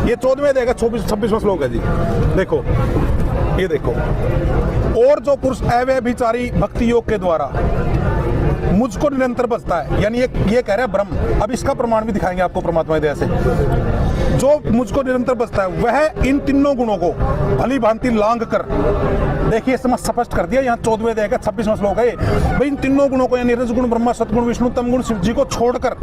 ये 14वें देगा 26वां श्लोक है जी। देखो ये देखो, और जो पुरुष अव्यभिचारी भक्ति योग के द्वारा मुझको निरंतर बसता है, यानी ये कह रहा है ब्रह्म। अब इसका प्रमाण भी दिखाएंगे आपको परमात्मा की दया से। जो मुझको निरंतर बसता है वह इन तीनों गुणों को भली भांति लांग कर, देखिए इसमें स्पष्ट कर दिया, यहाँ 14वें अध्याय का 26वां श्लोक है भाई। इन तीनों गुणों को यानी रजगुण ब्रह्मा, सतगुण विष्णु, तमगुण शिव जी को छोड़कर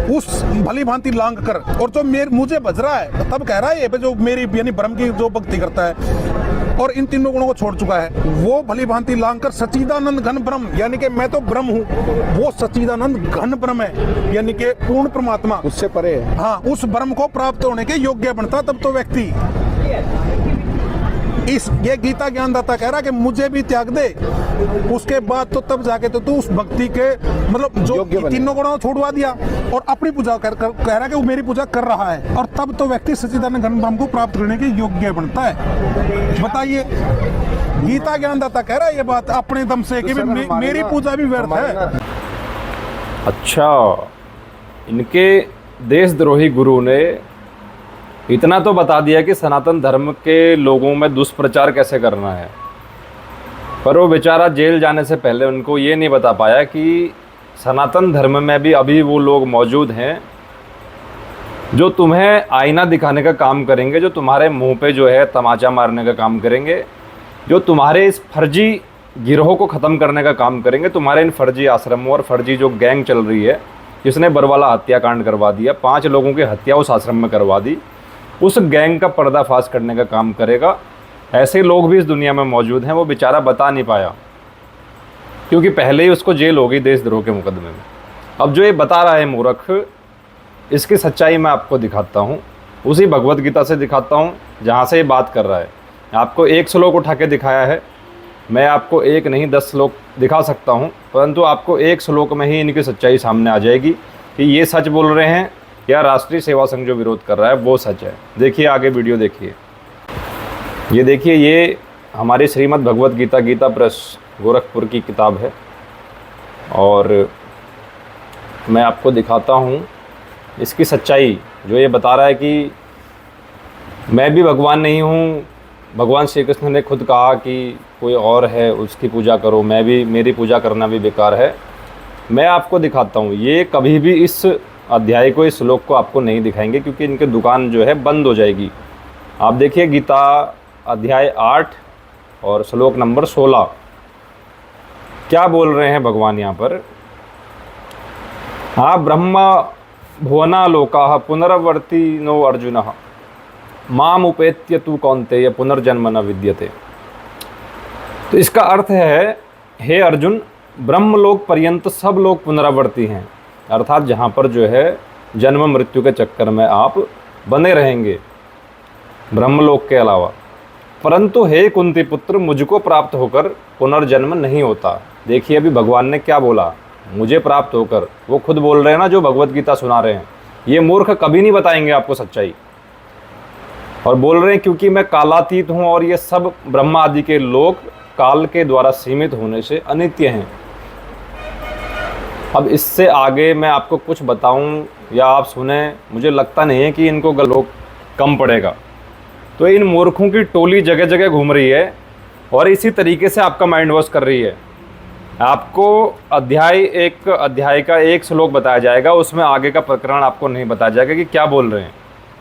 उस भली भांति लांग कर, और जो मुझे बज रहा है तब कह रहा है जो मेरी यानी ब्रह्म की जो भक्ति करता है और इन तीनों गुणों को छोड़ चुका है, वो भली भांति लांग कर सच्चिदानंद घन ब्रह्म, यानी कि मैं तो ब्रह्म हूँ, वो सच्चिदानंद घन ब्रह्म है, यानी कि पूर्ण परमात्मा, उससे परे है। हाँ, उस ब्रह्म को प्राप्त होने के योग्य बनता तब तो व्यक्ति। ये गीता ज्ञानदाता कह रहा कि मुझे भी त्याग दे, उसके बाद तो तब जाके तो तू उस भक्ति के मतलब जो तीनों गुणों को छोड़वा दिया और अपनी पूजा कह रहा कि वो मेरी पूजा कर रहा है, और तब तो व्यक्ति सच्चिदानंद घन ब्रह्म को प्राप्त करने के योग्य बनता है। बताइए, गीता ज्ञानदाता कह रहा है ये बात अपने दम से कि मेरी पूजा भी व्यर्थ है। अच्छा, इनके देशद्रोही गुरु ने इतना तो बता दिया कि सनातन धर्म के लोगों में दुष्प्रचार कैसे करना है, पर वो बेचारा जेल जाने से पहले उनको ये नहीं बता पाया कि सनातन धर्म में भी अभी वो लोग मौजूद हैं जो तुम्हें आईना दिखाने का काम करेंगे, जो तुम्हारे मुंह पे जो है तमाचा मारने का काम करेंगे, जो तुम्हारे इस फर्जी गिरोह को ख़त्म करने का काम करेंगे, तुम्हारे इन फर्जी आश्रमों और फर्जी जो गैंग चल रही है जिसने बरवाला हत्याकांड करवा दिया, 5 लोगों की हत्या उस आश्रम में करवा दी, उस गैंग का पर्दाफाश करने का काम करेगा। ऐसे लोग भी इस दुनिया में मौजूद हैं। वो बेचारा बता नहीं पाया क्योंकि पहले ही उसको जेल हो गई देशद्रोह के मुकदमे में। अब जो ये बता रहा है मूर्ख, इसकी सच्चाई मैं आपको दिखाता हूँ, उसी भगवत गीता से दिखाता हूँ जहाँ से ये बात कर रहा है। आपको एक श्लोक उठा के दिखाया है, मैं आपको एक नहीं 10 श्लोक दिखा सकता हूँ, परंतु आपको एक श्लोक में ही इनकी सच्चाई सामने आ जाएगी कि ये सच बोल रहे हैं या राष्ट्रीय सेवा संघ जो विरोध कर रहा है वो सच है। देखिए आगे वीडियो देखिए। ये देखिए, ये हमारी श्रीमद् भगवत गीता, गीता प्रेस गोरखपुर की किताब है, और मैं आपको दिखाता हूँ इसकी सच्चाई। जो ये बता रहा है कि मैं भी भगवान नहीं हूँ, भगवान श्री कृष्ण ने खुद कहा कि कोई और है उसकी पूजा करो, मेरी पूजा करना भी बेकार है। मैं आपको दिखाता हूँ, ये कभी भी इस अध्याय को, इस श्लोक को आपको नहीं दिखाएंगे क्योंकि इनकी दुकान जो है बंद हो जाएगी। आप देखिए गीता अध्याय 8 और श्लोक नंबर 16 क्या बोल रहे हैं भगवान यहाँ पर। हाँ, ब्रह्मा भुवना लोका पुनर्वर्ती नो अर्जुन माम उपेत्य तू कौन्तेय पुनर्जन्म न विद्यते। तो इसका अर्थ है, हे अर्जुन, ब्रह्मलोक पर्यंत सब लोग पुनरावर्ती हैं, अर्थात जहाँ पर जो है जन्म मृत्यु के चक्कर में आप बने रहेंगे ब्रह्मलोक के अलावा, परंतु हे कुंती पुत्र, मुझको प्राप्त होकर पुनर्जन्म नहीं होता। देखिए अभी भगवान ने क्या बोला, मुझे प्राप्त होकर। वो खुद बोल रहे हैं ना, जो भगवत गीता सुना रहे हैं। ये मूर्ख कभी नहीं बताएंगे आपको सच्चाई, और बोल रहे हैं क्योंकि मैं कालातीत हूँ और ये सब ब्रह्मा आदि के लोग काल के द्वारा सीमित होने से अनित्य हैं। अब इससे आगे मैं आपको कुछ बताऊं या आप सुने, मुझे लगता नहीं है कि इनको लोग कम पड़ेगा। तो इन मूर्खों की टोली जगह जगह घूम रही है और इसी तरीके से आपका माइंड वॉश कर रही है। आपको अध्याय का एक श्लोक बताया जाएगा, उसमें आगे का प्रकरण आपको नहीं बताया जाएगा कि क्या बोल रहे हैं।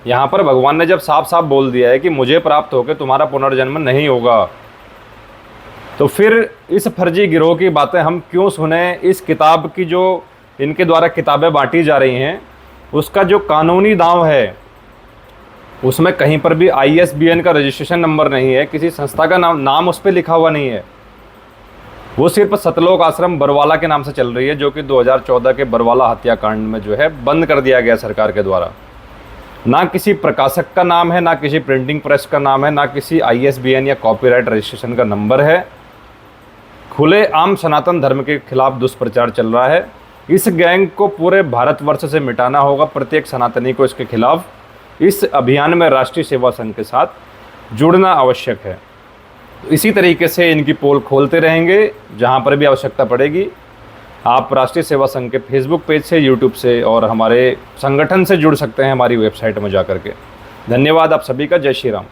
यहाँ पर भगवान ने जब साफ साफ बोल दिया है कि मुझे प्राप्त होकर तुम्हारा पुनर्जन्म नहीं होगा, तो फिर इस फर्जी गिरोह की बातें हम क्यों सुने। इस किताब की जो इनके द्वारा किताबें बांटी जा रही हैं, उसका जो कानूनी दांव है उसमें कहीं पर भी ISBN का रजिस्ट्रेशन नंबर नहीं है, किसी संस्था का नाम उस पर लिखा हुआ नहीं है। वो सिर्फ सतलोक आश्रम बरवाला के नाम से चल रही है, जो कि 2014 के बरवाला हत्याकांड में जो है बंद कर दिया गया सरकार के द्वारा। ना किसी प्रकाशक का नाम है, ना किसी प्रिंटिंग प्रेस का नाम है, ना किसी ISBN या कॉपीराइट रजिस्ट्रेशन का नंबर है। खुले आम सनातन धर्म के खिलाफ दुष्प्रचार चल रहा है। इस गैंग को पूरे भारतवर्ष से मिटाना होगा। प्रत्येक सनातनी को इसके खिलाफ इस अभियान में राष्ट्रीय सेवा संघ के साथ जुड़ना आवश्यक है। इसी तरीके से इनकी पोल खोलते रहेंगे जहां पर भी आवश्यकता पड़ेगी। आप राष्ट्रीय सेवा संघ के फेसबुक पेज से, यूट्यूब से और हमारे संगठन से जुड़ सकते हैं हमारी वेबसाइट में जा कर के। धन्यवाद आप सभी का। जय श्री राम।